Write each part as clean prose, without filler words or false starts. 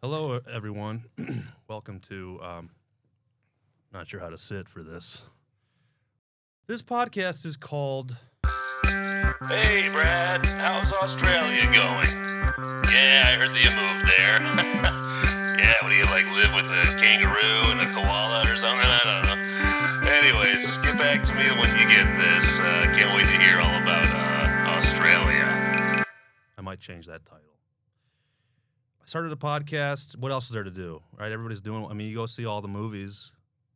Hello, everyone. Welcome to, not sure how to sit for this. This podcast is called... Hey, Brad, how's Australia going? Yeah, I heard that you moved there. Yeah, what do you live with a kangaroo and a koala or something? I don't know. Anyways, get back to me when you get this. Can't wait to hear all about Australia. I might change that title. I started a podcast. What else is there to do, right? Everybody's doing... I mean, you go see all the movies,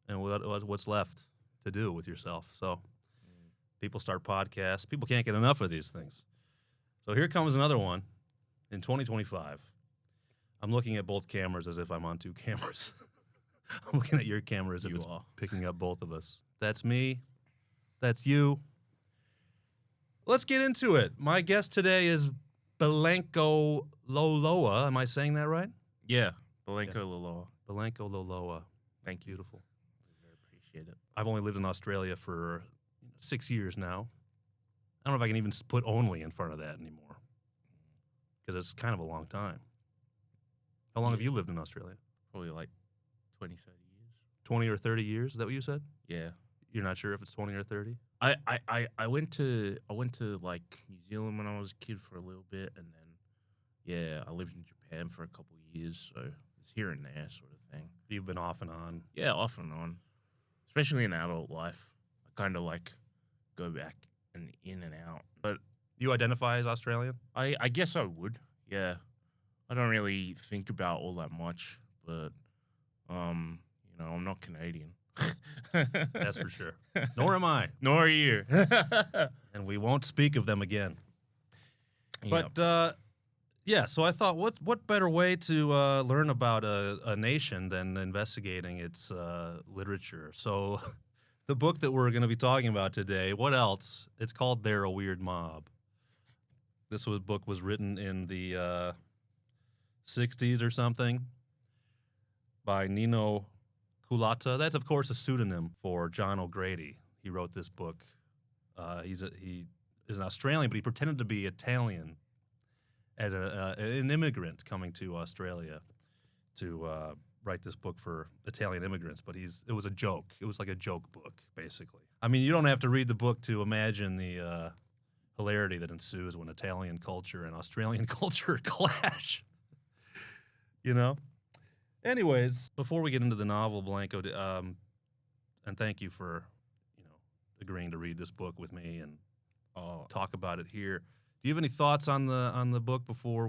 and what's left to do with yourself? So people start podcasts. People can't get enough of these things. So here comes another one in 2025. I'm looking at both cameras as if I'm on two cameras. I'm looking at your camera as if it's picking up both of us. That's me. That's you. Let's get into it. My guest today is Belanco Loloa. Am I saying that right? Yeah, Belanco Loloa. Belanco Loloa. Thank you. Beautiful. I very appreciate it. I've only lived in Australia for 6 years now. I don't know if I can even put only in front of that anymore because it's kind of a long time. How long have you lived in Australia? Probably like 20, 30 years. 20 or 30 years? Is that what you said? Yeah. You're not sure if it's 20 or 30? I went to like New Zealand when I was a kid for a little bit, and then I lived in Japan for a couple of years, so it's here and there sort of thing. You've been off and on. Yeah, off and on. Especially in adult life. I kind of like go back and in and out. But Do you identify as Australian? I guess I would. Yeah. I don't really think about all that much, but I'm not Canadian. That's for sure. Nor am I. Nor are you. And we won't speak of them again. Yep. But, so I thought, what better way to learn about a nation than investigating its literature? So the book that we're going to be talking about today, what else? It's called They're a Weird Mob. This book was written in the 60s or something by Nino Culata. That's, of course, a pseudonym for John O'Grady. He wrote this book. He is an Australian, but he pretended to be Italian as an immigrant coming to Australia to write this book for Italian immigrants. But it was a joke. It was like a joke book, basically. I mean, you don't have to read the book to imagine the hilarity that ensues when Italian culture and Australian culture clash. You know? Anyways, before we get into the novel, Belanco, and thank you for, agreeing to read this book with me and talk about it here. Do you have any thoughts on the book before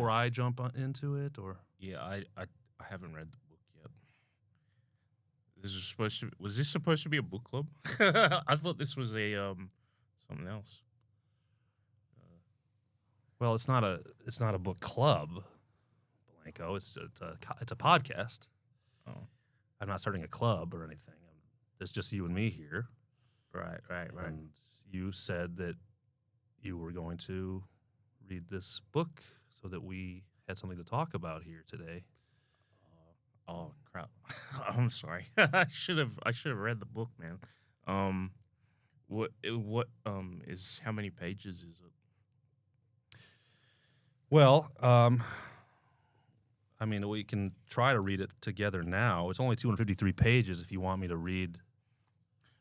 I jump into it, or? Yeah, I haven't read the book yet. Was this supposed to be a book club? I thought this was a something else. Well, it's not a book club, Belanco. It's a podcast. Oh, I'm not starting a club or anything. It's just you and me here. right. And you said that you were going to read this book so that we had something to talk about here today. Oh crap! I'm sorry. I should have read the book, man. What is how many pages is it? Well, I mean, we can try to read it together now. It's only 253 pages if you want me to read.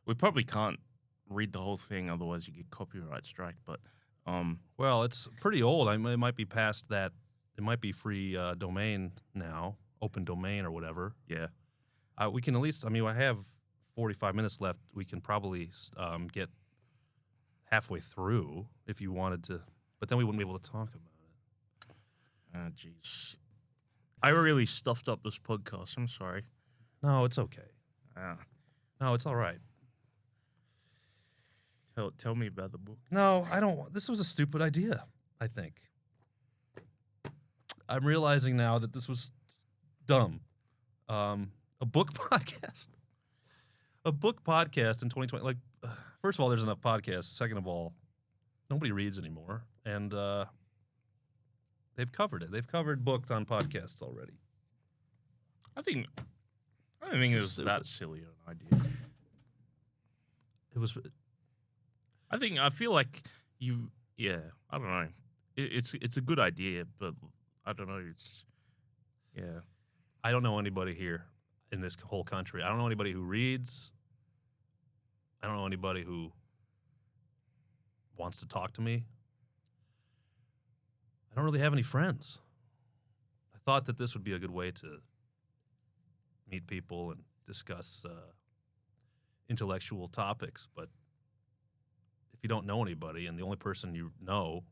We probably can't read the whole thing, otherwise you get copyright strike. But Well, it's pretty old. It might be past that. It might be free domain now, open domain or whatever. yeah. We can at least, I have 45 minutes left. We can probably get halfway through if you wanted to, but then we wouldn't be able to talk about it. Jeez. I really stuffed up this podcast. I'm sorry. No, it's okay. Ah. No, it's all right. Tell me about the book. No, I don't. This was a stupid idea, I think. I'm realizing now that this was dumb. A book podcast. A book podcast in 2020. Like, first of all, there's enough podcasts. Second of all, nobody reads anymore. And they've covered it. They've covered books on podcasts already. I don't think it was that silly an idea. It was... I feel like I don't know. It's a good idea, but I don't know. Yeah. I don't know anybody here in this whole country. I don't know anybody who reads. I don't know anybody who wants to talk to me. I don't really have any friends. I thought that this would be a good way to meet people and discuss intellectual topics, but if you don't know anybody and the only person you know,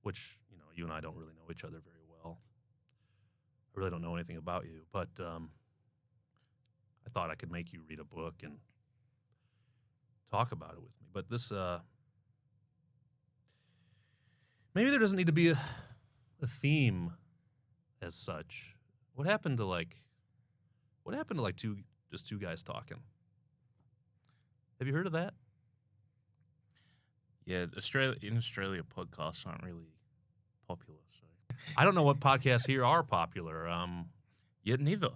which, you and I don't really know each other very well, I really don't know anything about you, but I thought I could make you read a book and talk about it with me. But this, maybe there doesn't need to be a theme as such. What happened to two guys talking? Have you heard of that? Yeah, in Australia, podcasts aren't really popular. So I don't know what podcasts here are popular. yet neither.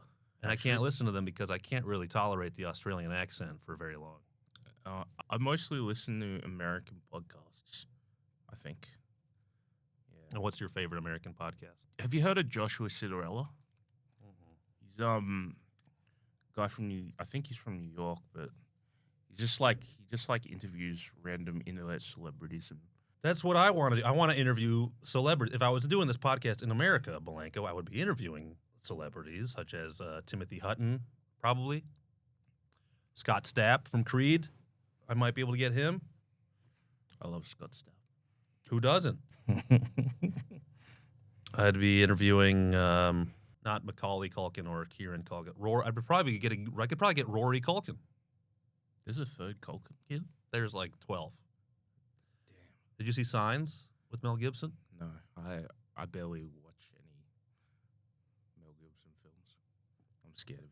And I can't listen to them because I can't really tolerate the Australian accent for very long. I mostly listen to American podcasts, I think. Yeah. And what's your favorite American podcast? Have you heard of Joshua Citarella? Mm-hmm. He's guy from I think he's from New York, but he just interviews random internet celebrities and That's what I want to do. I want to interview celebrities. If I was doing this podcast in America, Belanco, I would be interviewing celebrities such as Timothy Hutton, probably. Scott Stapp from Creed. I might be able to get him. I love Scott Stapp. Who doesn't? I'd be interviewing not Macaulay Culkin or Kieran Culkin. I could probably get Rory Culkin. There's a third Culkin kid? There's like 12. Damn. Did you see Signs with Mel Gibson? No, I barely watch any Mel Gibson films. I'm scared of him.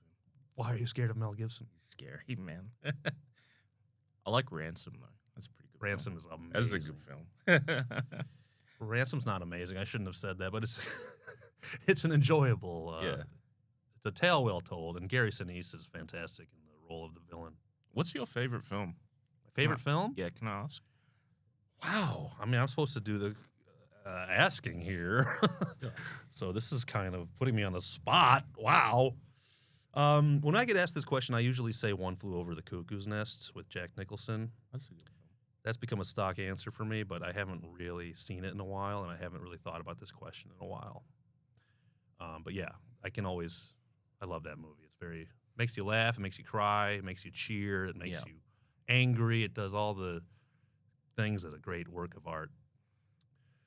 Why are you scared of Mel Gibson? He's scary, man. I like Ransom, though. That's a pretty good Ransom film. is amazing. That's a good film. Ransom's not amazing. I shouldn't have said that, but it's an enjoyable. It's a tale well told, and Gary Sinise is fantastic in the role of the villain. What's your favorite film? My favorite film? Yeah, can I ask? Wow. I mean, I'm supposed to do the asking here, so this is kind of putting me on the spot. Wow. When I get asked this question, I usually say One Flew Over the Cuckoo's Nest with Jack Nicholson. That's a good film. That's become a stock answer for me, but I haven't really seen it in a while, and I haven't really thought about this question in a while. But yeah, I love that movie. It's makes you laugh, it makes you cry, it makes you cheer, it makes you angry. It does all the things that a great work of art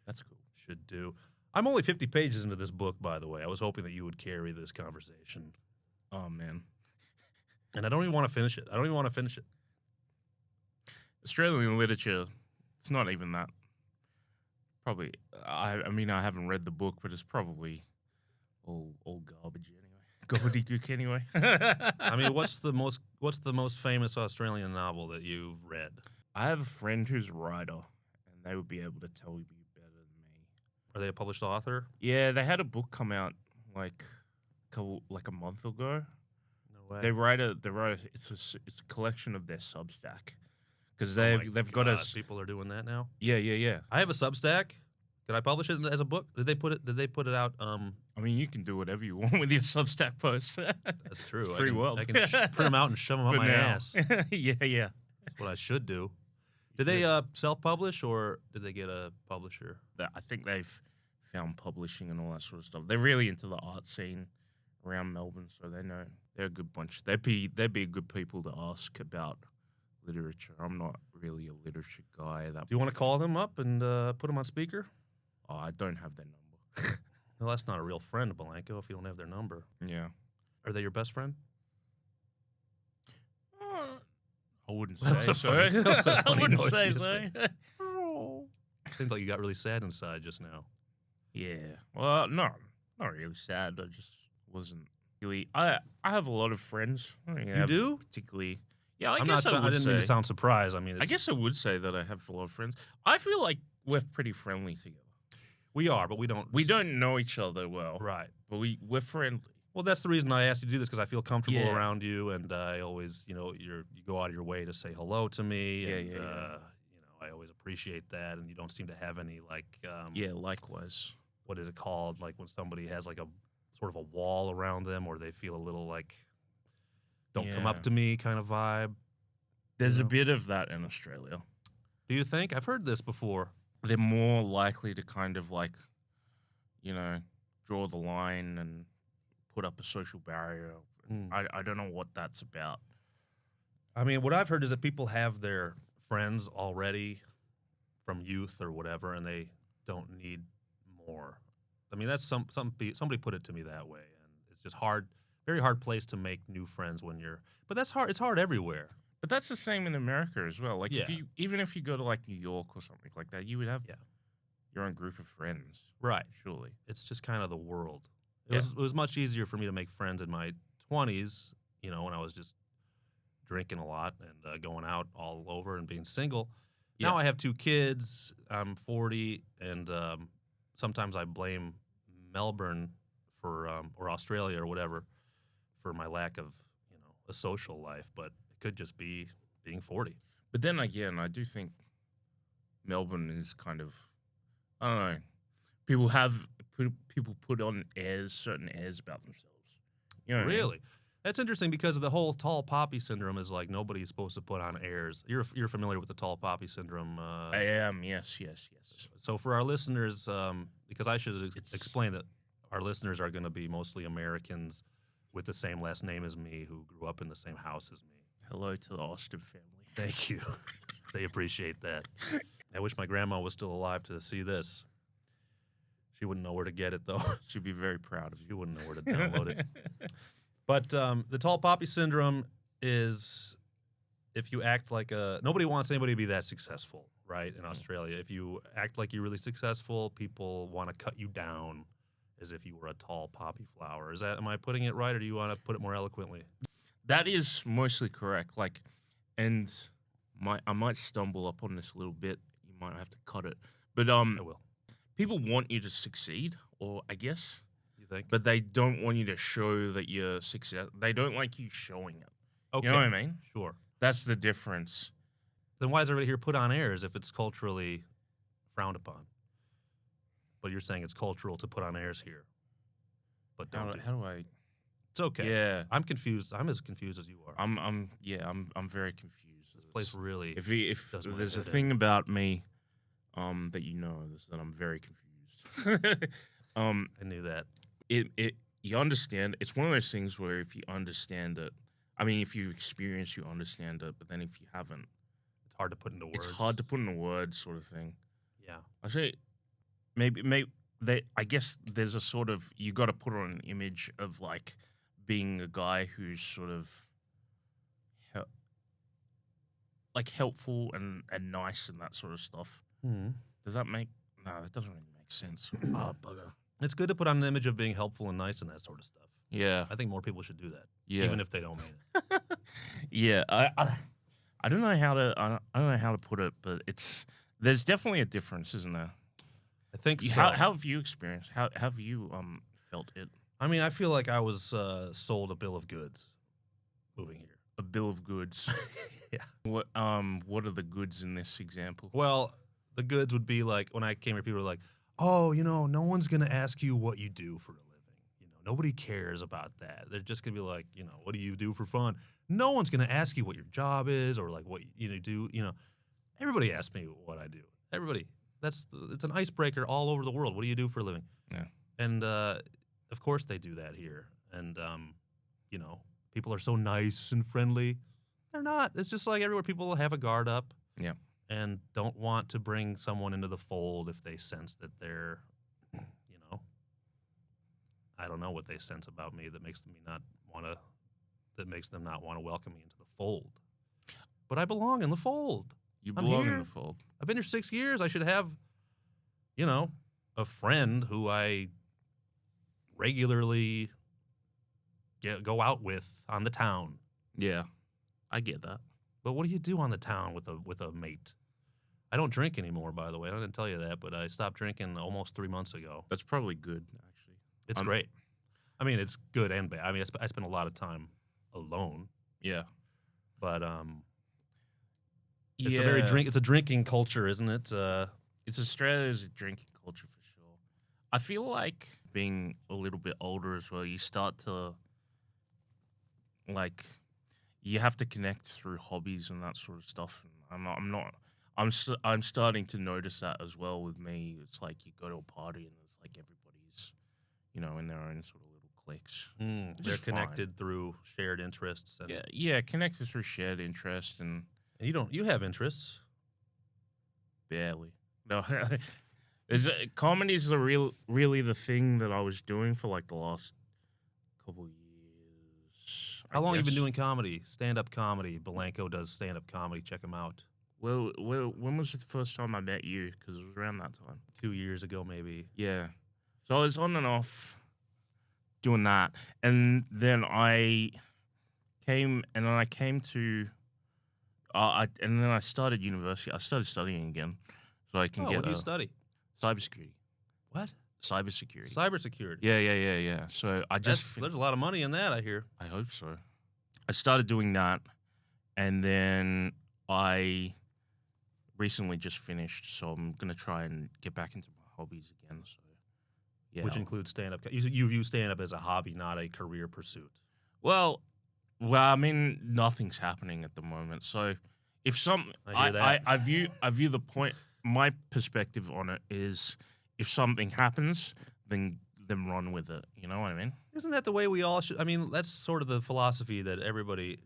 That's cool. should do. I'm only 50 pages into this book, by the way. I was hoping that you would carry this conversation. Oh, man. And I don't even want to finish it. Australian literature, it's not even that. Probably, I mean, I haven't read the book, but it's probably all garbage anyway. Gobbledygook anyway. I mean, what's the most famous Australian novel that you've read? I have a friend who's a writer, and they would be able to tell you better than me. Are they a published author? Yeah, they had a book come out like a month ago. No way. They write it's a collection of their Substack because Oh my they've got God, us. people are doing that now. Yeah. I have a Substack. Could I publish it as a book? Did they put it out? I mean, you can do whatever you want with your Substack posts. That's true. It's free world. I can print them out and shove them up For my now. ass. Yeah. That's what I should do. Did they self-publish or did they get a publisher? I think they've found publishing and all that sort of stuff. They're really into the art scene around Melbourne, so they know they're a good bunch. They'd be good people to ask about literature. I'm not really a literature guy. Do you want to call them up and put them on speaker? Oh, I don't have their number. Well, that's not a real friend of Belanco if you don't have their number. Yeah. Are they your best friend? I wouldn't That was say a so. funny- that was a I funny wouldn't noise say you just so. made. Seems like you got really sad inside just now. Yeah. Well, no, not really sad. I just wasn't really. I have a lot of friends. You do? Particularly. Yeah, I I'm guess not. I I would didn't say. mean to sound surprised. I mean, I guess I would say that I have a lot of friends. I feel like we're pretty friendly together. we are, but we don't. We don't know each other well, Right. but we're friendly. Well, that's the reason I asked you to do this because I feel comfortable Yeah. around you, and I always, you go out of your way to say hello to me, Yeah, and yeah. I always appreciate that. And you don't seem to have any Yeah, likewise. what is it called? Like when somebody has like a sort of a wall around them, or they feel a little like don't come Yeah. up to me kind of vibe. There's You a know? bit of that in Australia. Do you think? I've heard this before. They're more likely to kind of like, draw the line and put up a social barrier. Mm. I don't know what that's about. I mean, what I've heard is that people have their friends already from youth or whatever, and they don't need more. I mean, that's somebody put it to me that way, and it's just hard, very hard place to make new friends when you're. But that's hard. It's hard everywhere. But that's the same in America as well. Like Yeah. even if you go to like New York or something like that, you would have Yeah. your own group of friends. Right. Surely. It's just kind of the world. Yeah. It was much easier for me to make friends in my 20s, when I was just drinking a lot and going out all over and being single. Yeah. Now I have 2 kids. I'm 40, and sometimes I blame Melbourne for or Australia or whatever for my lack of a social life, but it could just be being 40. But then again, I do think Melbourne is kind of, I don't know. People put on certain airs about themselves. You know what I mean? Really? That's interesting because the whole tall poppy syndrome is like nobody's supposed to put on airs. You're familiar with the tall poppy syndrome? I am. Yes. So for our listeners, because I should It's- explain that our listeners are going to be mostly Americans with the same last name as me who grew up in the same house as me. Hello to the Austin family. Thank you. They appreciate that. I wish my grandma was still alive to see this. She wouldn't know where to get it, though. She'd be very proud of She you. wouldn't know where to download it. But the tall poppy syndrome is if you act like nobody wants anybody to be that successful, right? In Australia, if you act like you're really successful, people want to cut you down as if you were a tall poppy flower. Am I putting it right, or do you want to put it more eloquently? That is mostly correct. Like, and I might stumble up on this a little bit. You might have to cut it. But I will. people want you to succeed, or I guess, You think? but they don't want you to show that you're success. They don't like you showing it. Okay. You know what I mean? Sure. That's the difference. Then why is everybody here put on airs if it's culturally frowned upon? But you're saying it's cultural to put on airs here. But How don't do. do I? It's okay. Yeah, I'm confused. I'm as confused as you are. I'm very confused. This place really. If doesn't wanna there's a fit in. thing about me, that you know is that I'm very confused. I knew that. You understand. It's one of those things where if you understand it, I mean, if you experience, you understand it. But then if you haven't, It's hard to put into words. it's hard to put in a word, sort of thing. Yeah. I say, maybe I guess there's a sort of you got to put on an image of like being a guy who's sort of like helpful and nice and that sort of stuff. Mm-hmm. Does that make? No, that doesn't really make sense. Oh, bugger. It's good to put on an image of being helpful and nice and that sort of stuff. Yeah, I think more people should do that, yeah, even if they don't mean it. yeah. I don't know how to I don't know how to put it, but there's definitely a difference, isn't there? I think so. How have you experienced? How have you felt it? I mean, I feel like I was sold a bill of goods moving here. A bill of goods. Yeah. What are the goods in this example? Well, the goods would be like when I came here, people were like, "Oh, no one's gonna ask you what you do for a living. Nobody cares about that. They're just gonna be like, what do you do for fun? No one's gonna ask you what your job is or like what you do. Everybody asks me what I do. Everybody. It's an icebreaker all over the world. What do you do for a living? Yeah. And of course they do that here. And people are so nice and friendly. They're not. It's just like everywhere. People have a guard up. Yeah. And don't want to bring someone into the fold if they sense that they're, I don't know what they sense about me that makes them not want to welcome me into the fold. But I belong in the fold. You I'm belong here. in the fold. I've been here 6 years. I should have, a friend who I regularly go out with on the town. Yeah, I get that. But what do you do on the town with a mate? I don't drink anymore, by the way. I didn't tell you that, but I stopped drinking almost 3 months ago. That's probably good, actually. It's great. I mean, it's good and bad. I mean, I spend a lot of time alone, Yeah. but it's it's a drinking culture, isn't it? It's Australia's drinking culture for sure. I feel like being a little bit older as well, you start to like you have to connect through hobbies and that sort of stuff. And I'm starting to notice that as well with me. It's like you go to a party and it's like everybody's, in their own sort of little cliques. They're connected through shared interests. And, Yeah, connected through shared interest and you have interests. barely. No, comedy is really the thing that I was doing for like the last couple years. How long have you been doing comedy? Stand-up comedy. Belanco does stand-up comedy. Check him out. Well, when was the first time I met you? Because it was around that time. 2 years ago, maybe. Yeah. So I was on and off doing that. And then I came to, and then I started university. I started studying again so I can get what do you study? cybersecurity. What? Cybersecurity. Cybersecurity. Yeah. So I just... There's a lot of money in that, I hear. I hope so. I started doing that, and then I recently just finished, so I'm going to try and get back into my hobbies again. So, yeah. Which includes stand-up. You view stand-up as a hobby, not a career pursuit. Well, I mean, nothing's happening at the moment. So if I view the point, my perspective on it is if something happens, then run with it. You know what I mean? Isn't that the way we all should? I mean, that's sort of the philosophy that everybody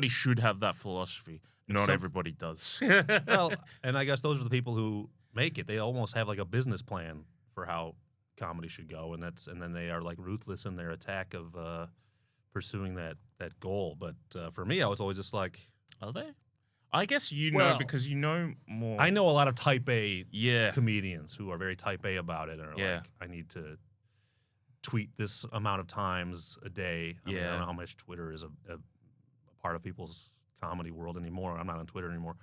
should have that philosophy. Not everybody does. Well, and I guess those are the people who make it. They almost have like a business plan for how comedy should go, and then they are like ruthless in their attack of pursuing that goal. But for me, I was always just like, are they? I guess know because you know more. I know a lot of type A Yeah. comedians who are very type A about it and are like, I need to tweet this amount of times a day. I mean, I don't know how much Twitter is a part of people's comedy world anymore. I'm not on Twitter anymore.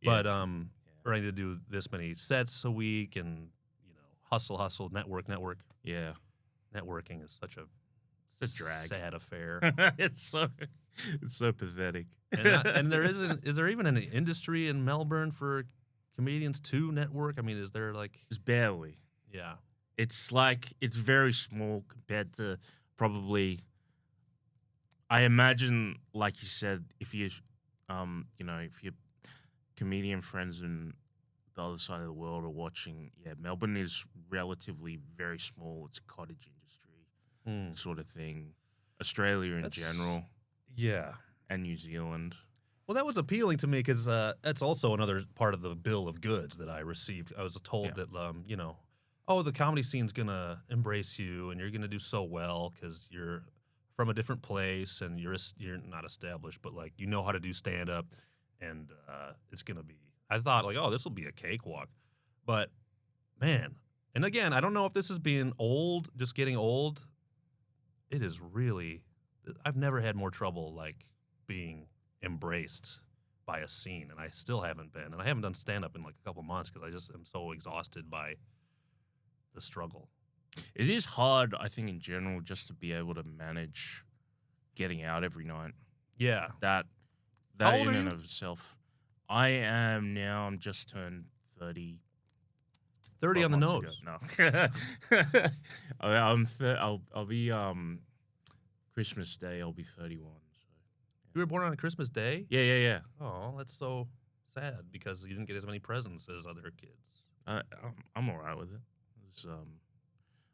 But or I need to do this many sets a week and hustle, network. Yeah. Networking is such a drag. Sad affair. It's so pathetic. And is there even an industry in Melbourne for comedians to network? I mean, is there like... It's barely. Yeah. It's like, it's very small compared to probably, I imagine, like you said, if you, if your comedian friends in the other side of the world are watching, Melbourne is relatively very small. It's a cottage industry sort of thing. Australia in general. Yeah. And New Zealand. Well, that was appealing to me because that's also another part of the bill of goods that I received. I was told that, the comedy scene's going to embrace you and you're going to do so well because you're from a different place and you're not established, but like you know how to do stand-up and it's going to be, I thought like, this will be a cakewalk. But, man, and again, I don't know if this is being old, just getting old. It is really, I've never had more trouble like being embraced by a scene, and I still haven't been. And I haven't done stand-up in like a couple months because I just am so exhausted by the struggle. It is hard, I think, in general, just to be able to manage getting out every night. Yeah. That in and of itself. I am now, I'm just turned 30. 30 on the nose. No. I'll be, Christmas Day, I'll be 31. You were born on Christmas Day? Yeah. Oh, that's so sad because you didn't get as many presents as other kids. I'm all right with it.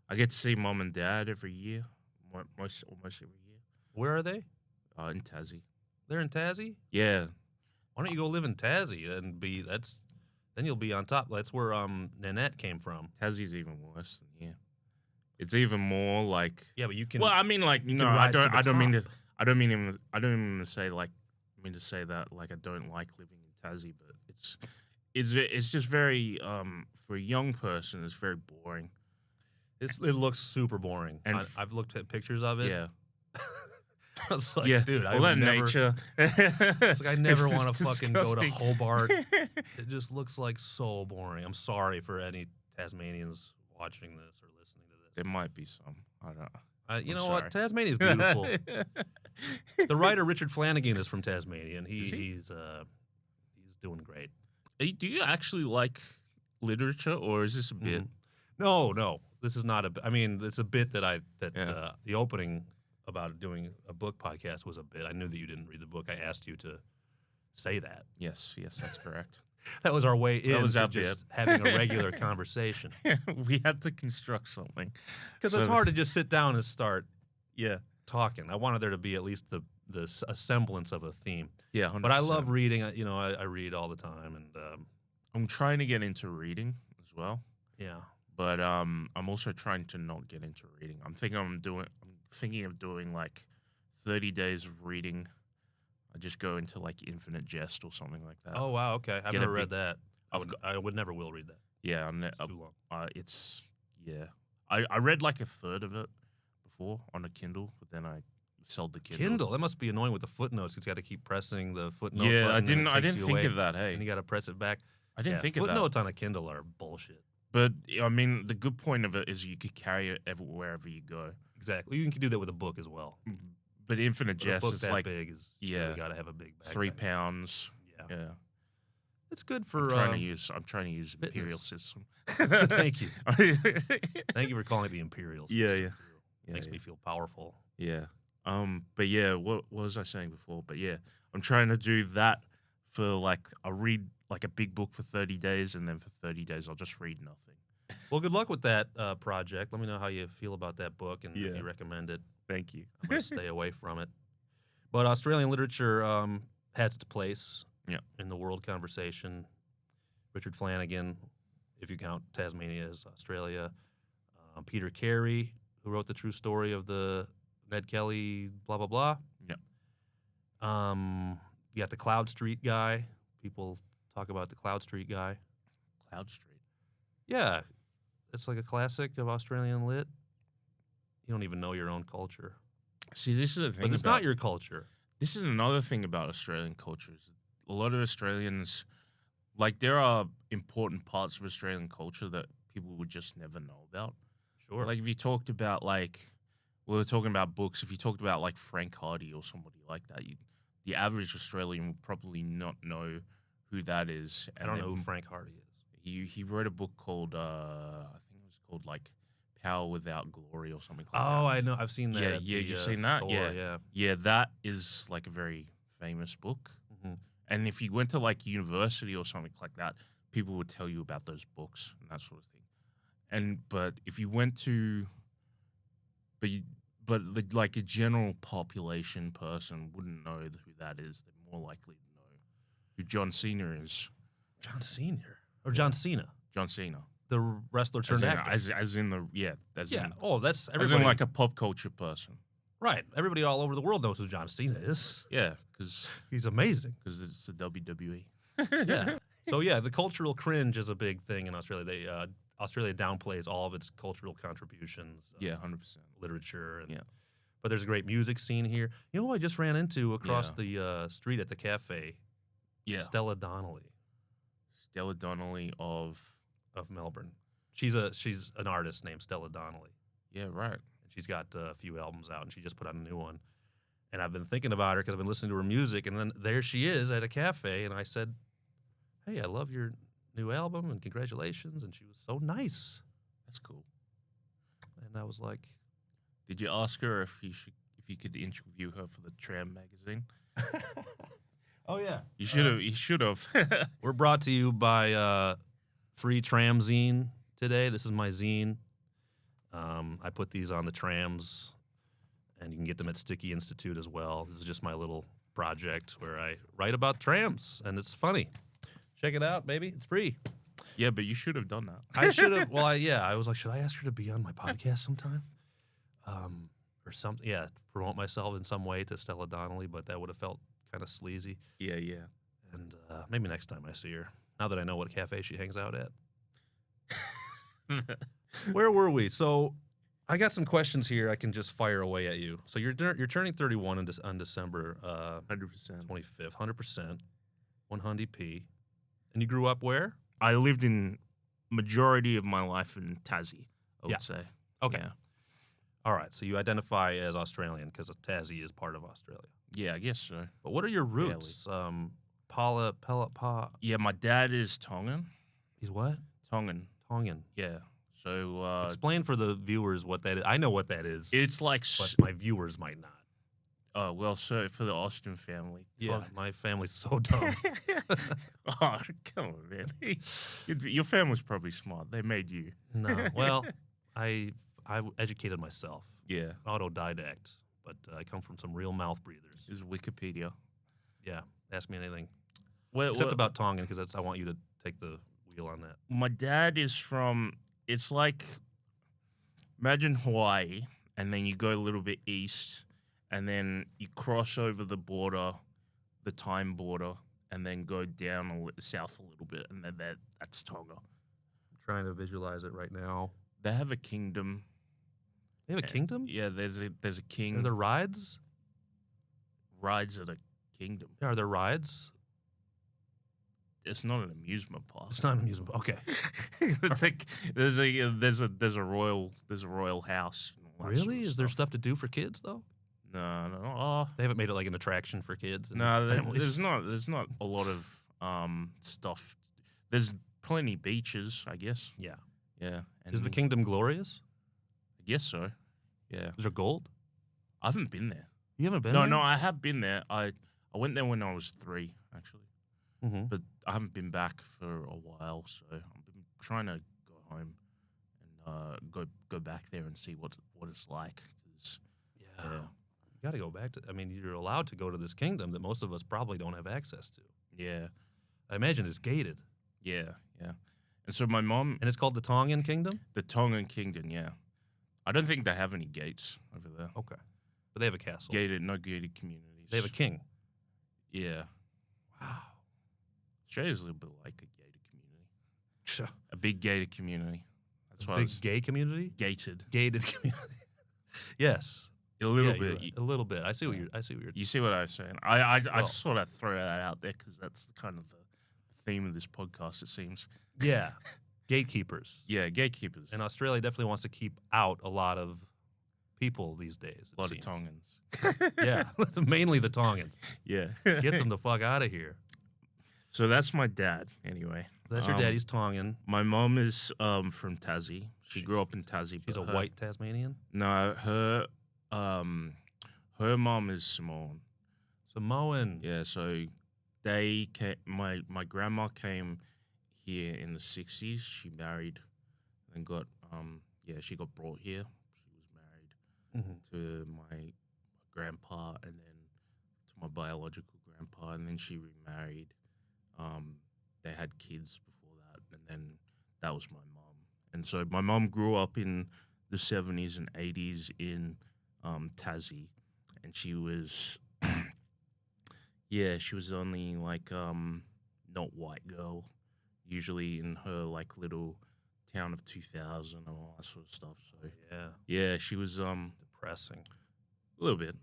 I get to see Mom and Dad every year, almost every year. Where are they? In Tassie. They're in Tassie? Yeah. Why don't you go live in Tassie and then you'll be on top. That's where Nanette came from. Tassie's even worse than here. It's even more like but you can. Well, I mean, like I don't mean to say like to say that like I don't like living in Tassie, but it's just very for a young person it's very boring. It looks super boring, and I've looked at pictures of it. Yeah. I was like, dude, all that nature. It's like I never want to fucking go to Hobart. It just looks like so boring. I'm sorry for any Tasmanians watching this or listening to this. There might be some. I don't know. You know what? Tasmania's beautiful. The writer Richard Flanagan is from Tasmania, and he's doing great. Do you actually like literature, or is this a bit? No. This is not a. I mean, it's a bit that Yeah. the opening about doing a book podcast was a bit. I knew that you didn't read the book. I asked you to say that. Yes, that's correct. That was our way in was to our just bit. having a regular conversation. We had to construct something. Because So it's hard to just sit down and start Yeah. talking. I wanted there to be at least a semblance of a theme. Yeah, 100%. But I love reading. I read all the time, and I'm trying to get into reading as well. yeah. But I'm also trying to not get into reading. I'm thinking of doing like 30 days of reading. I just go into like Infinite Jest or something like that. Oh wow, okay. I've Get a never read big- that. I've I would never will read that. Yeah, It's too long. it's yeah. I read like a third of it before on a Kindle, but then I sold the Kindle. That must be annoying with the footnotes. It's got to keep pressing the footnote. Yeah, button and it I takes didn't you think away, of that. Hey, And you got to press it back. I didn't think of that. Footnotes on a Kindle are bullshit. But I mean, the good point of it is you could carry it wherever you go. Exactly. You can do that with a book as well. But Infinite But a Jest book is that like big is yeah, you got to have a big backpack. 3 pounds. Yeah. Yeah, It's good for. I'm trying to use Imperial fitness. system. Thank you. Thank you for calling it the Imperial Yeah, system, yeah. too. Yeah, Makes yeah. me feel powerful. Yeah. But yeah, what was I saying before? But yeah, I'm trying to do that for like I read like a big book for 30 days, and then for 30 days I'll just read nothing. Well, good luck with that project. Let me know how you feel about that book and Yeah. if you recommend it. Thank you. I'm going to stay away from it. But Australian literature has its place Yeah. in the world conversation. Richard Flanagan, if you count Tasmania as Australia. Peter Carey, who wrote the true story of the Ned Kelly blah, blah, blah. Yeah. You got the Cloud Street guy. People talk about the Cloud Street guy. Cloud Street. Yeah, it's like a classic of Australian lit. You don't even know your own culture. See, this is the thing. But it's not your culture. This is another thing about Australian cultures. A lot of Australians, like, there are important parts of Australian culture that people would just never know about. Sure. Like, if you talked about, like, we were talking about books. If you talked about, like, Frank Hardy or somebody like that, the average Australian would probably not know who that is. I don't know who Frank Hardy is. He wrote a book called, I think it was called, like, Power Without Glory or something like that. Oh, I know. I've seen that. Yeah, at yeah, the, you've seen that? store, Yeah. yeah. Yeah, that is, like, a very famous book. Mhm. And if you went to, like, university or something like that, people would tell you about those books and that sort of thing. But if you went to, like a general population person wouldn't know who that is. They're more likely to know who John Cena is. John Senior or John Cena, John Cena. the wrestler turned actor. As in the, yeah. Oh, that's As everybody. in, like, a pop culture person. right. Everybody all over the world knows who John Cena is. Yeah, because He's amazing. it's the WWE. Yeah. So yeah, the cultural cringe is a big thing in Australia. Australia downplays all of its cultural contributions. Yeah, 100%. Literature. And, Yeah. But there's a great music scene here. You know who I just ran into across Yeah. the street at the cafe? Yeah. Stella Donnelly Stella Donnelly of Melbourne. She's an artist named Stella Donnelly. Yeah, right. And she's got a few albums out, and she just put out a new one. And I've been thinking about her because I've been listening to her music, and then there she is at a cafe, and I said, "Hey, I love your new album, and congratulations." And she was so nice. That's cool. And I was like, Did you ask her if you could interview her for the Tram magazine? "Oh yeah, You should have. You should have. We're brought to you by Free Tram Zine today. This is my zine. I put these on the trams, and you can get them at Sticky Institute as well. This is just my little project where I write about trams, and it's funny. Check it out, baby. It's free. Yeah, but you should have done that. I should have. Well, I was like, should I ask her to be on my podcast sometime? Or something. Yeah, promote myself in some way to Stella Donnelly, but that would have felt kind of sleazy. Yeah, yeah. And maybe next time I see her. Now that I know what cafe she hangs out at. Where were we? So I got some questions here I can just fire away at you. So you're turning 31 on December 100%. 25th, 100%, 100p. And you grew up where? I lived in majority of my life in Tassie, I would Yeah. say. Okay. Yeah. All right, so you identify as Australian because Tassie is part of Australia. Yeah, I guess so. But what are your roots? Yeah, my dad is Tongan. He's what? Tongan. Tongan. Yeah. So Explain for the viewers what that is. I know what that is, it's like, but my viewers might not. oh well, so for the Austin family, Yeah, my family's so dumb. oh come on, man, your family's probably smart. They made you. No, well, I educated myself, Yeah, autodidact, but I come from some real mouth breathers. this is Wikipedia. Yeah, ask me anything Well, except about Tongan because I want you to take the wheel on that. my dad is from. It's like, imagine Hawaii, and then you go a little bit east, and then you cross over the border, the time border, and then go down south a little bit, and then that's Tonga. I'm trying to visualize it right now. They have a kingdom. They have a kingdom? Yeah, there's a king. Are there rides? Rides at a kingdom. Yeah, are there rides? It's not an amusement park. It's not an amusement. Okay. It's like there's a royal house. And all that sort Really? of Is there stuff. stuff to do for kids though? No. Oh, They haven't made it like an attraction for kids. And no. families. There's not a lot of stuff. There's plenty beaches, I guess. Yeah. Yeah. And Is the kingdom glorious? I guess so. Yeah. Is there gold? I haven't been there. You haven't been No, there? no, I have been there. I went there when I was 3, actually. Mm-hmm. But I haven't been back for a while, so I've been trying to go home and go back there and see what it's like. 'Cause, Yeah. You got to go back to. I mean, you're allowed to go to this kingdom that most of us probably don't have access to. yeah, I imagine it's gated, yeah. And so my mom, and it's called the Tongan Kingdom. the Tongan Kingdom, yeah. I don't think they have any gates over there. Okay, but they have a castle. No gated communities. They have a king. Yeah. Wow. Australia's a little bit like a gated community. A big gated community. That's why Big gay community. gated. Gated community. Yes. A little Yeah, you're bit. right. A little bit. I see what you're. You see what I'm saying? I Well- sort of throw that out there because that's kind of the theme of this podcast, it seems. Yeah. Gatekeepers. Yeah, gatekeepers. And Australia definitely wants to keep out a lot of people these days. a lot of seems. Tongans. Yeah, mainly the Tongans. Yeah. Get them the fuck out of here. So that's my dad, anyway. That's your daddy's Tongan. My mom is from Tassie. She grew up in Tassie. She's a but white Tasmanian. No, her mom is Samoan. Samoan. Yeah, so they came, my grandma came here in the 60s. She married and got she got brought here. She was married Mhm. to my grandpa and then to my biological grandpa, and then she remarried. They had kids before that, and then that was my mom. And so my mom grew up in the 70s and 80s in Tassie, and she was she was only like not white girl, usually in her like little town of 2000 and all that sort of stuff. So Yeah. she was Depressing. a little bit,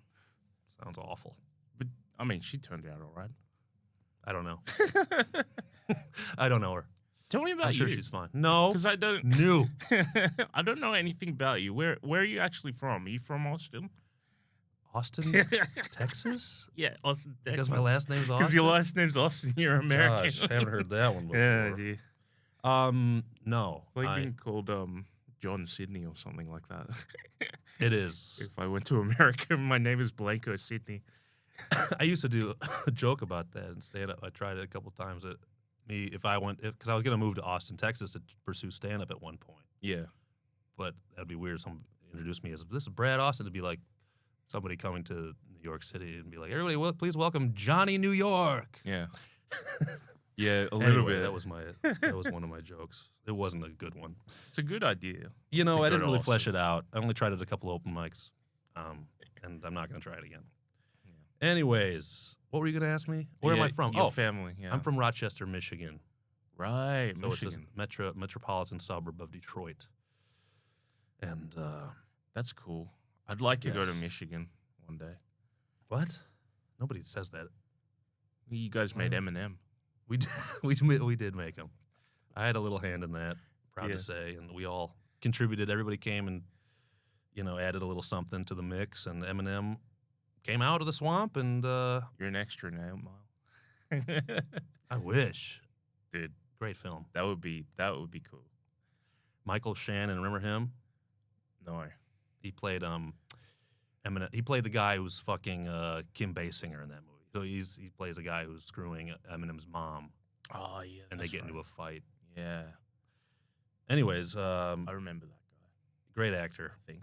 Sounds awful. but I mean she turned out all right. I don't know. I don't know her. Tell me about I'm sure you, she's fine. No. because I don't. New. I don't know anything about you. Where are you actually from? Are you from Austin? Austin, Texas? Yeah, Austin, Because my last name's Austin? Because your last name's Austin. You're American. Gosh, I haven't heard that one before. Yeah, dude. No. Like I- being called John Sydney or something like that. it is. If I went to America, my name is Belanco Sydney. I used to do a joke about that in stand-up. I tried it a couple times. Because I was going to move to Austin, Texas to pursue stand-up at one point. Yeah. But that'd be weird. Someone introduced me as, this is Brad Austin. It'd be like somebody coming to New York City and be like, everybody, please welcome Johnny New York. Yeah. Yeah, a little Anyway, bit. that was one of my jokes. It wasn't a good one. It's a good idea. You know, To I go didn't to really Austin. flesh it out. I only tried it a couple open mics, and I'm not going to try it again. Anyways, what were you going to ask me? Where am I from? Your family. Yeah. I'm from Rochester, Michigan. Right, So Michigan. it's a metropolitan suburb of Detroit. And That's cool. I'd like to go to Yes. Michigan one day. what? Nobody says that. You guys made Eminem. We did. We did make them. I had a little hand in that. Proud Yeah. to say, and we all contributed. Everybody came and added a little something to the mix. And Eminem came out of the swamp, and You're an extra now, Mile. I wish, Dude, great film. that would be cool. Michael Shannon, remember him? No. He played Eminem. He played the guy who's fucking Kim Basinger in that movie. So he plays a guy who's screwing Eminem's mom, Oh yeah. and they get into a fight. Yeah. Anyways, I remember that guy. great actor. I think.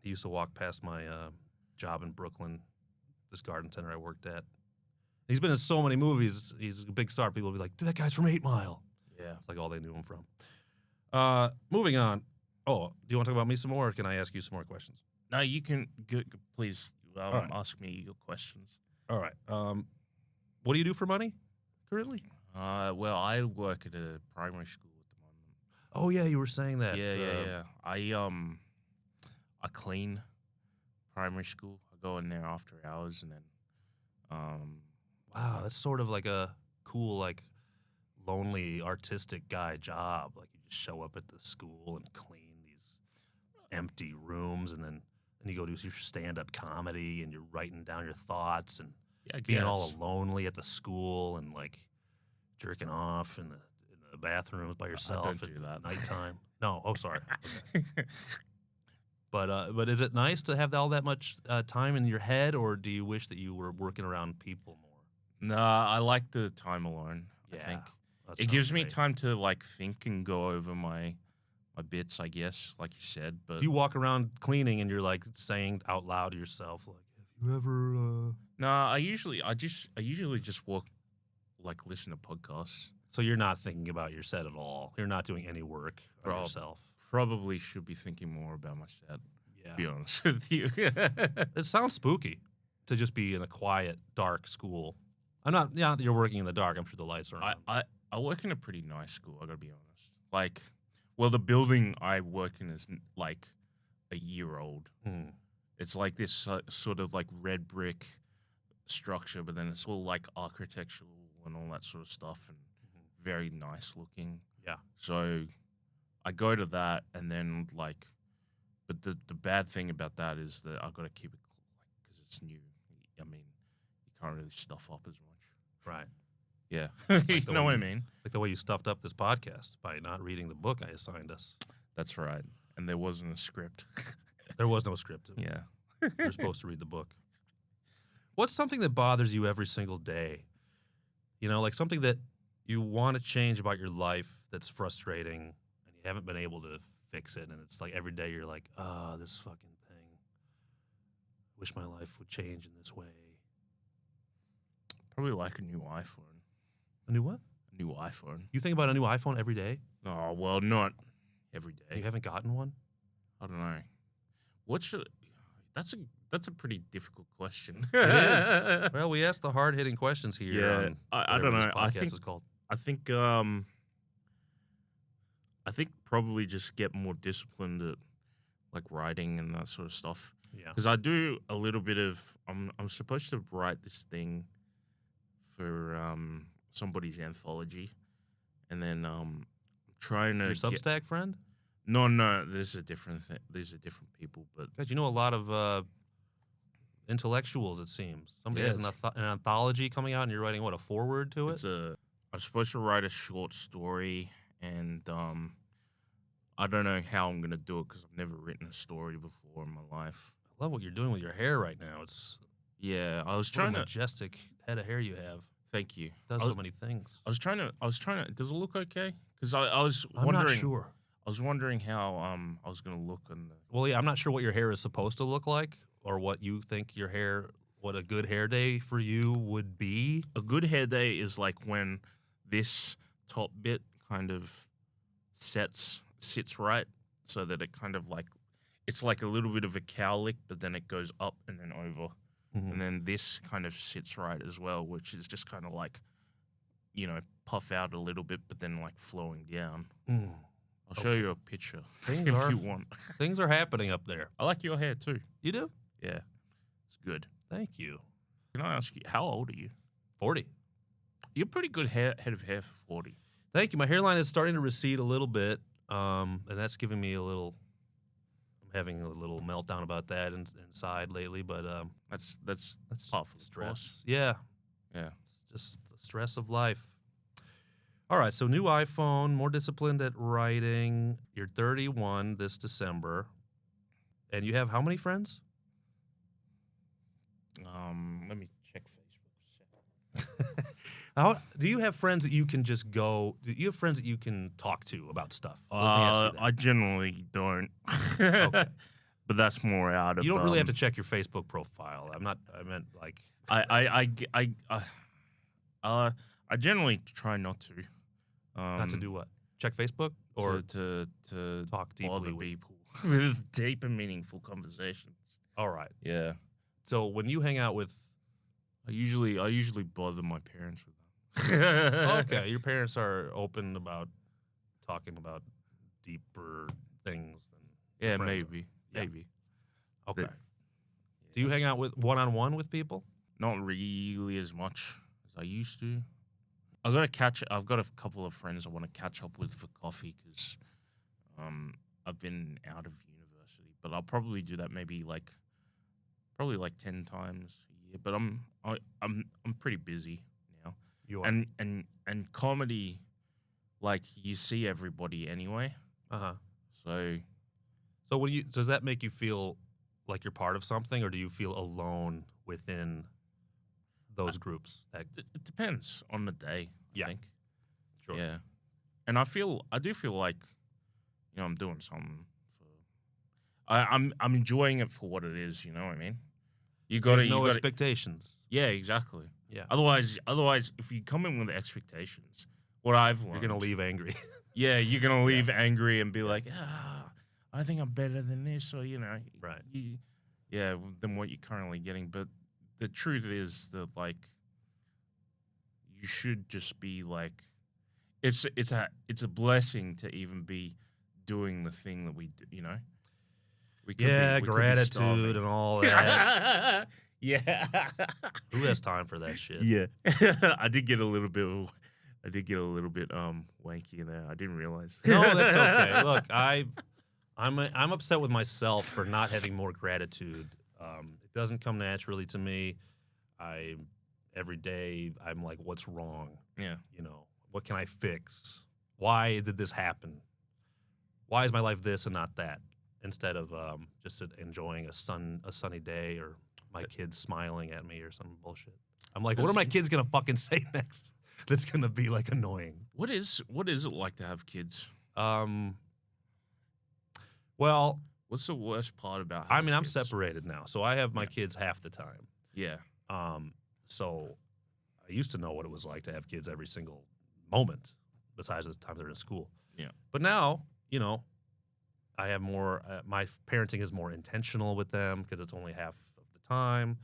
He used to walk past my job in Brooklyn, this garden center I worked at. He's been in so many movies. He's a big star. People will be like, dude, that guy's from 8 Mile. Yeah. It's like all they knew him from. Moving on. Oh, do you want to talk about me some more, or can I ask you some more questions? No, you can. Please right. ask me your questions. All right. What do you do for money currently? Well, I work at a primary school at the moment. Oh yeah, you were saying that. Yeah. I clean primary school. I go in there after hours, and then Wow, that's sort of like a cool, like lonely artistic guy job. Like you just show up at the school and clean these empty rooms, and then you go do your stand-up comedy, and you're writing down your thoughts and yeah, I being guess. all lonely at the school and like jerking off in the bathrooms by yourself don't at do that. nighttime. No, oh sorry. Okay. But is it nice to have all that much time in your head, or do you wish that you were working around people more? Nah, I like the time alone. I think that it gives sounds me great. time to like think and go over my bits. I guess, like you said. But You walk around cleaning and you're like saying out loud to yourself, like, "Have you ever?" nah, I usually just walk, like listen to podcasts. So you're not thinking about your set at all. You're not doing any work on Bro. yourself. Probably should be thinking more about my set. Yeah. To be honest with you. It sounds spooky to just be in a quiet, dark school. I'm not that you're working in the dark. I'm sure the lights are on. I work in a pretty nice school. I gotta be honest. Like, well, the building I work in is like a year old. Hmm. It's like this sort of like red brick structure, but then it's all like architectural and all that sort of stuff, and very nice looking. Yeah. So I go to that, and then like, but the bad thing about that is that I got to keep it like because it's new. I mean, you can't really stuff up as much. Right. Yeah, the you know way what I you- mean. Like the way you stuffed up this podcast by not reading the book I assigned us. That's right. And there wasn't a script. There was no script. Yeah. You're supposed to read the book. What's something that bothers you every single day? You know, like something that you want to change about your life that's frustrating and you haven't been able to fix it. And it's like every day you're like, oh, this fucking thing. Wish my life would change in this way. Probably like a new iPhone. A new what? A new iPhone. You think about a new iPhone every day? Oh, well, not every day. You haven't gotten one? I don't know. What should... That's a pretty difficult question. It is. Well, we asked the hard-hitting questions here. Yeah, on I whatever don't know. This I podcast think is called. I think probably just get more disciplined at like writing and that sort of stuff. Yeah. Because I do a little bit of I'm supposed to write this thing for somebody's anthology, and then trying to Your Substack friend? No, there's a different thing. These are different people, but God, you know a lot of intellectuals, it seems. Somebody has Yes. an anthology coming out, and you're writing, what, a foreword to it? I'm supposed to write a short story, and I don't know how I'm gonna do it because I've never written a story before in my life. I love what you're doing with your hair right now. It's Yeah, I was what a trying to. majestic head of hair you have. Thank you. It does I so was- many things. I was trying to. Does it look okay? Because I was I'm wondering. not sure. I was wondering how I was gonna look on the. Well, yeah, I'm not sure what your hair is supposed to look like, or what you think your hair, what a good hair day for you would be. A good hair day is like when this top bit kind of sits right, so that it kind of like it's like a little bit of a cowlick, but then it goes up and then over, Mhm. and then this kind of sits right as well, which is just kind of like, puff out a little bit, but then like flowing down. Mm. I'll show you a picture Things if are you want. things are happening up there. I like your hair too. You do? Yeah, it's good. Thank you. Can I ask you, how old are you? 40. You're pretty good head of hair for 40. Thank you. My hairline is starting to recede a little bit, and that's giving me a little. I'm having a little meltdown about that inside lately, but That's that's part of the stress. course. Yeah, Yeah. it's just the stress of life. All right, so new iPhone, more disciplined at writing. You're 31 this December. And you have how many friends? Let me check Facebook. How do you have friends that you can just go? Do you have friends that you can talk to about stuff? Let me ask you that. I generally don't. Okay. But that's more out of. You don't really have to check your Facebook profile. I meant like. I generally try not to. Not to do what? Check Facebook or to talk deeply bother with people with deep and meaningful conversations. All right. Yeah. So when you hang out with, I usually bother my parents with them. okay, your parents are open about talking about deeper things than Yeah, friends. maybe. Yeah. Maybe. Okay. Do you hang out with one-on-one with people? Not really as much as I used to. I've got a couple of friends I want to catch up with for coffee because I've been out of university, but I'll probably do that maybe like 10 times a year. But I'm pretty busy now. You are. And comedy, like you see everybody anyway. Uh-huh. So when does that make you feel like you're part of something, or do you feel alone within those groups? it depends on the day. Yeah. I think. Sure. Yeah. And I do feel like, I'm doing something for. I'm enjoying it for what it is. You know what I mean? You got No expectations. Yeah, exactly. Yeah. Otherwise, if you come in with expectations, what I've learned, You're gonna leave angry. Yeah, you're gonna leave angry and be like, I think I'm better than this, or Right. than what you're currently getting. But the truth is that like, you should just be like, it's a blessing to even be doing the thing that we do. We could Yeah, we could be gratitude starving. and all that. Yeah. Who has time for that shit? Yeah. I did get a little bit wanky in there. I didn't realize. No, that's okay. Look, I'm upset with myself for not having more gratitude. It doesn't come naturally to me. Every day I'm like, what's wrong? Yeah. What can I fix? Why did this happen? Why is my life this and not that? Instead of just enjoying a sunny day or my kids smiling at me or some bullshit. I'm like, what are my kids gonna fucking say next? That's gonna be like annoying. What is it like to have kids? Well, What's the worst part about I'm having kids? separated now, so I have my kids half the time. Yeah. So I used to know what it was like to have kids every single moment, besides the time they're in school. Yeah. But now, I have more. My parenting is more intentional with them because it's only half of the time.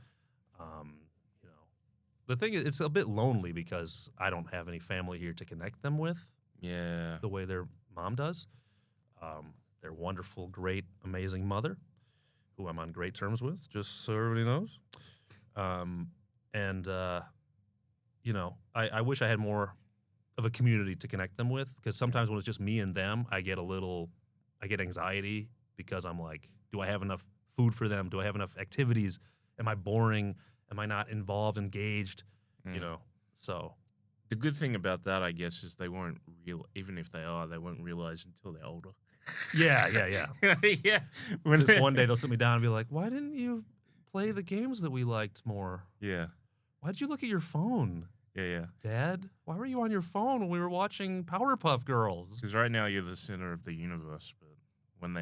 The thing is, it's a bit lonely because I don't have any family here to connect them with Yeah. the way their mom does. Their wonderful, great, amazing mother, who I'm on great terms with, just so everybody knows. I wish I had more of a community to connect them with because sometimes when it's just me and them, I get anxiety because I'm like, do I have enough food for them? Do I have enough activities? Am I boring? Am I not involved, engaged? So. The good thing about that, I guess, is they won't even if they are, they won't realize until they're older. Yeah. Yeah. Just one day they'll sit me down and be like, why didn't you play the games that we liked more? Yeah. Why'd you look at your phone? Yeah. Dad, why were you on your phone when we were watching Powerpuff Girls? Because right now you're the center of the universe, but when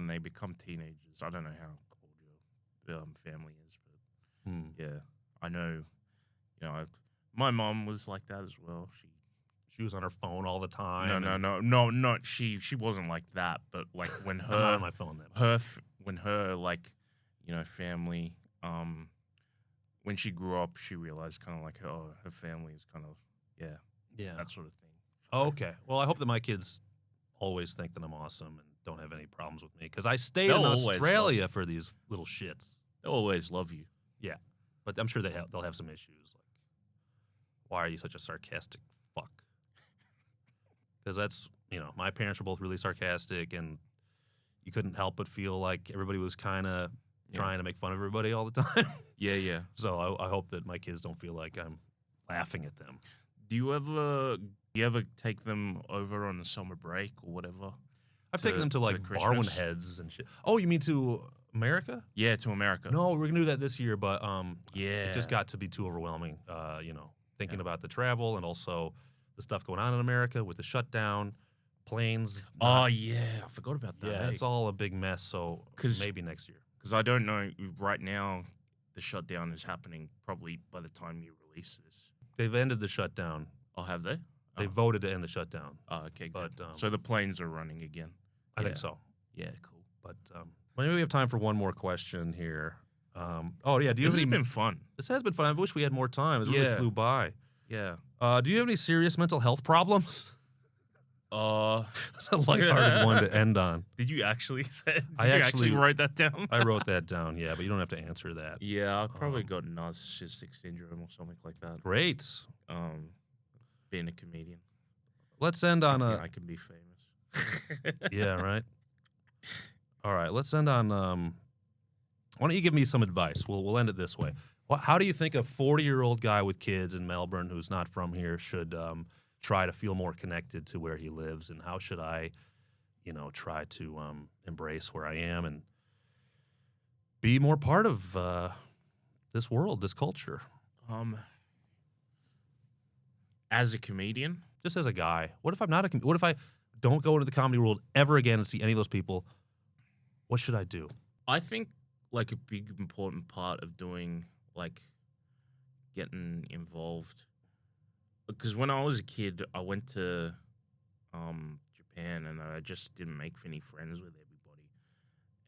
they become teenagers, I don't know how old your family is, but yeah, I know. My mom was like that as well. She was on her phone all the time. No, not she. She wasn't like that, but like when her I'm not on my phone then. when her family, when she grew up, she realized kind of like her family is kind of that sort of thing. Oh, okay. Well, I hope that my kids always think that I'm awesome and don't have any problems with me because I stayed in Australia for these little shits. They'll always love you. Yeah, but I'm sure they'll have some issues. Like, why are you such a sarcastic fuck? Because that's, my parents were both really sarcastic, and you couldn't help but feel like everybody was kind of trying to make fun of everybody all the time. Yeah. So I hope that my kids don't feel like I'm laughing at them. Do you ever take them over on the summer break or whatever? I've taken them to like Barwon Christmas? Heads and shit. Oh, you mean to America? Yeah, to America. No, we're gonna do that this year, but Yeah. it just got to be too overwhelming. Thinking about the travel and also the stuff going on in America with the shutdown, planes. Oh yeah, I forgot about that. Yeah, it's all a big mess. So 'Cause- maybe next year. Because I don't know right now. The shutdown is happening probably by the time you release this. They've ended the shutdown. Oh, have they? They Oh. voted to end the shutdown. Oh, okay, good. But So the planes are running again. I think Yeah. so. Yeah, cool. But maybe we have time for one more question here. Do you have This has any? been fun. This has been fun. I wish we had more time. It really Yeah. flew by. Yeah. Do you have any serious mental health problems? That's a lighthearted one to end on. Did you actually say? Did I you actually- write that down? I wrote that down, yeah, but you don't have to answer that. Yeah, I probably got narcissistic syndrome or something like that. Great. Being a comedian, Let's end on thinking a I can be famous. yeah, right. All right, let's end on. Why don't you give me some advice? We'll end it this way. How do you think a 40-year-old guy with kids in Melbourne who's not from here should try to feel more connected to where he lives, and how should I, try to embrace where I am and be more part of this world, this culture? As a comedian, Just as a guy, what if I'm not what if I don't go into the comedy world ever again and see any of those people? What should I do? I think like a big important part of doing like getting involved, because when I was a kid, I went to Japan and I just didn't make any friends with everybody,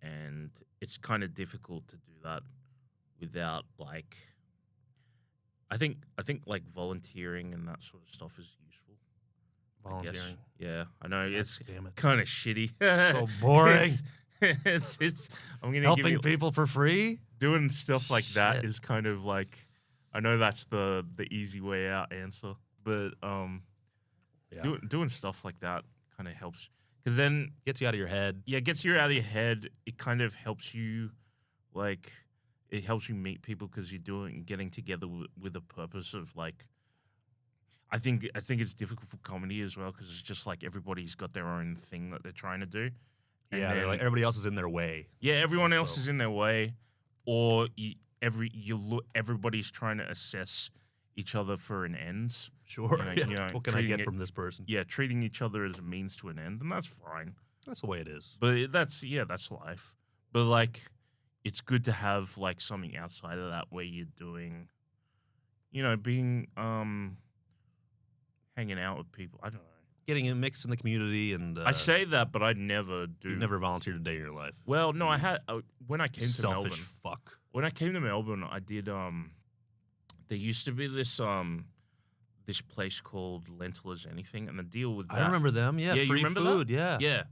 and it's kind of difficult to do that without like. I think like volunteering and that sort of stuff is useful. I guess. Volunteering. Yeah, I know it's Damn it. kind of shitty. So boring. It's I'm gonna give Helping you people for free? doing stuff like that Shit. is kind of like, I know that's the easy way out answer, but Yeah. doing stuff like that kind of helps, because then Gets you out of your head. it gets you out of your head. It kind of helps you, like, it helps you meet people because you're getting together with a purpose of like. I think it's difficult for comedy as well because it's just like everybody's got their own thing that they're trying to do. And Yeah, they're then- like everybody else is in their way. yeah, everyone else also. is in their way, or everybody's trying to assess each other for an end. Sure. You know, Yeah. you know, What can I treating get it- from this person? Yeah, treating each other as a means to an end, and that's fine. That's the way it is. But that's life. But like, it's good to have like something outside of that where you're doing, being hanging out with people. I don't know. Getting in mixed in the community and I say that, but I never do. you've never volunteered a day in your life. Well, no, I had when I came to Selfish Melbourne. fuck. When I came to Melbourne, I did. There used to be this place called Lentil is Anything, and the deal with that. I remember them. Yeah, Yeah, you free remember that? food. Yeah. Yeah,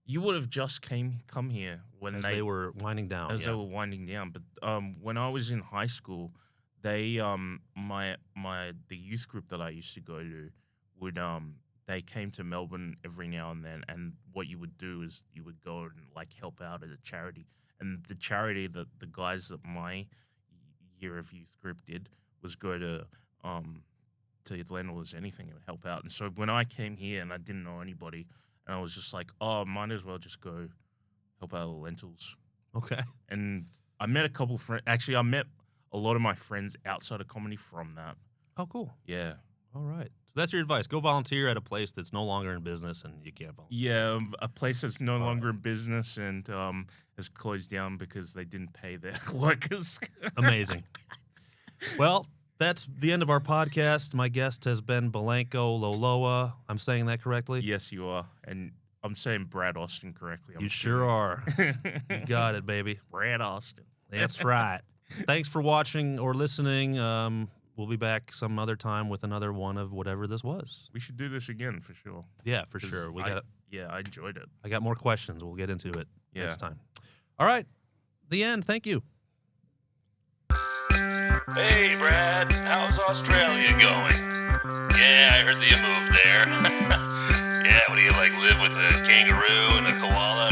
you would have just come here when As they were winding down. as yeah. they were winding down. But when I was in high school, they the youth group that I used to go to would they came to Melbourne every now and then, and what you would do is you would go and like help out at a charity, and the charity that the guys that my year of youth group did was go to Lentil is Anything and help out. And so when I came here and I didn't know anybody, and I was just like, oh, might as well just go help out the Lentils. Okay. And I met a couple friends. Actually, I met a lot of my friends outside of comedy from that. Oh, cool. Yeah. All right. So that's your advice. Go volunteer at a place that's no longer in business and you can't volunteer. Yeah, a place that's no All longer in business and has closed down because they didn't pay their workers. Amazing. Well, that's the end of our podcast. My guest has been Belanco Loloa. I'm saying that correctly? Yes, you are. And I'm saying Brad Austin correctly. You sure are. You got it, baby. Brad Austin. That's right. Thanks for watching or listening. We'll be back some other time with another one of whatever this was. We should do this again for sure. Yeah, for 'Cause sure. I enjoyed it. I got more questions. We'll get into it Yeah. next time. All right. The end. Thank you. Hey, Brad, how's Australia going? Yeah, I heard that you moved there. Yeah, what do you like, live with a kangaroo and a koala